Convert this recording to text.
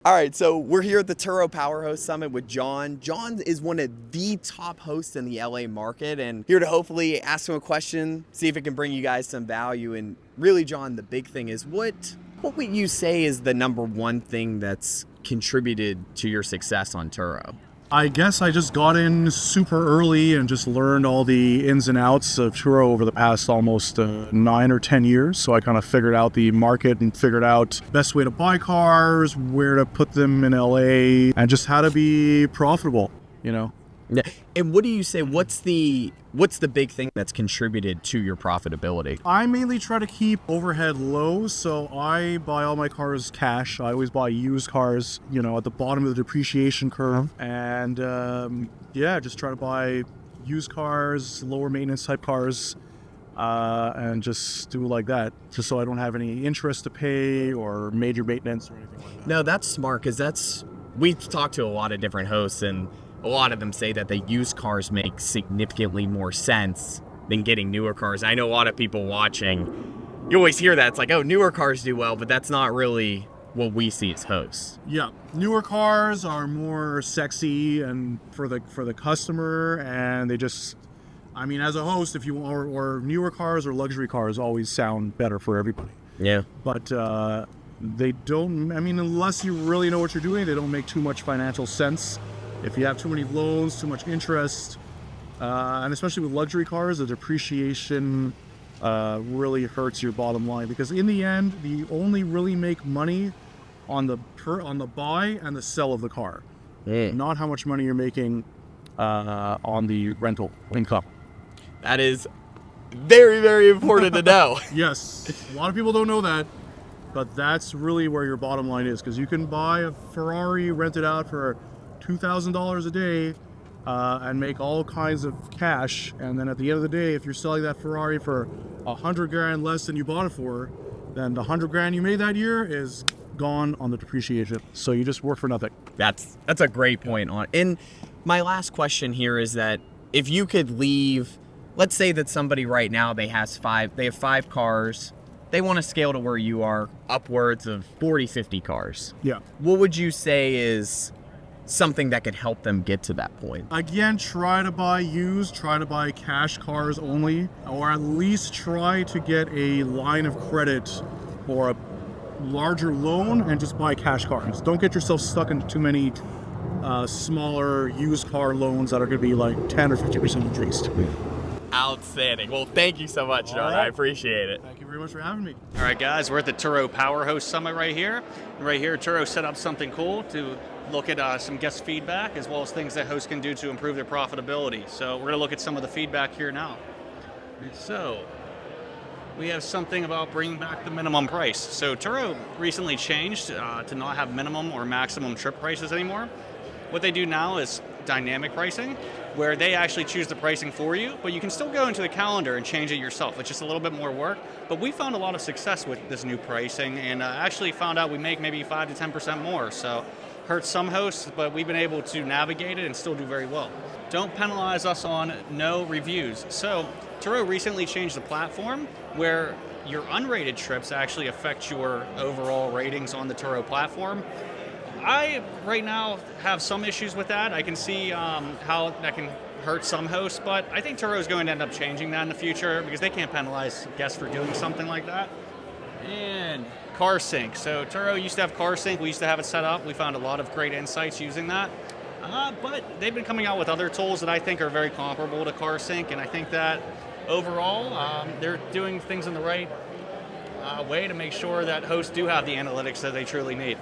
All right, so we're here at the Turo Power Host Summit with John. John is one of the top hosts in the LA market, and here to hopefully ask him a question, see if it can bring you guys some value. And really, John, the big thing is what would you say is the number one thing that's contributed to your success on Turo? I guess I just got in super early and just learned all the ins and outs of Turo over the past almost 9 or 10 years. So I kind of figured out the market and figured out best way to buy cars, where to put them in LA, and just how to be profitable, Yeah. And what do you say, what's the big thing that's contributed to your profitability? I mainly try to keep overhead low, so I buy all my cars cash. I always buy used cars, at the bottom of the depreciation curve. And just try to buy used cars, lower maintenance type cars, and just do it like that, just so I don't have any interest to pay or major maintenance or anything like that. No, that's smart, because we've talked to a lot of different hosts, and a lot of them say that the used cars make significantly more sense than getting newer cars. I know a lot of people watching, you always hear that. It's like, oh, newer cars do well, but that's not really what we see as hosts. Yeah, newer cars are more sexy and for the customer, and they just, as a host, if you or newer cars or luxury cars always sound better for everybody. Yeah. But they don't, unless you really know what you're doing, they don't make too much financial sense. If you have too many loans, too much interest, and especially with luxury cars, the depreciation really hurts your bottom line, because in the end, you only really make money on the buy and the sell of the car, not how much money you're making on the rental income. That is very, very important to know. Yes, a lot of people don't know that, but that's really where your bottom line is, because you can buy a Ferrari, rent it out for $2,000 a day and make all kinds of cash, and then at the end of the day, if you're selling that Ferrari for $100,000 less than you bought it for, then the $100,000 you made that year is gone on the depreciation. So you just work for nothing. That's a great point on. And my last question here is that if you could leave, let's say that somebody right now, they have 5 cars, they want to scale to where you are, upwards of 40, 50 cars. Yeah. What would you say is something that could help them get to that point? Again, try to buy used, try to buy cash cars only, or at least try to get a line of credit or a larger loan and just buy cash cars. Don't get yourself stuck into too many smaller used car loans that are going to be like 10 or 50% interest. Outstanding. Well, thank you so much, John. I appreciate it. Thank you very much for having me. All right, guys, we're at the Turo Power Host Summit right here. Right here, Turo set up something cool to look at some guest feedback, as well as things that hosts can do to improve their profitability. So we're going to look at some of the feedback here now. So we have something about bringing back the minimum price. So Turo recently changed to not have minimum or maximum trip prices anymore. What they do now is dynamic pricing, where they actually choose the pricing for you, but you can still go into the calendar and change it yourself. It's just a little bit more work, but we found a lot of success with this new pricing, and actually found out we make maybe 5 to 10% more. So hurts some hosts, but we've been able to navigate it and still do very well. Don't penalize us on no reviews. So Turo recently changed the platform where your unrated trips actually affect your overall ratings on the Turo platform. I, right now, have some issues with that. I can see how that can hurt some hosts, but I think Turo is going to end up changing that in the future, because they can't penalize guests for doing something like that. And car sync. So Turo used to have car sync. We used to have it set up. We found a lot of great insights using that. But they've been coming out with other tools that I think are very comparable to car sync, and I think that overall they're doing things in the right way to make sure that hosts do have the analytics that they truly need.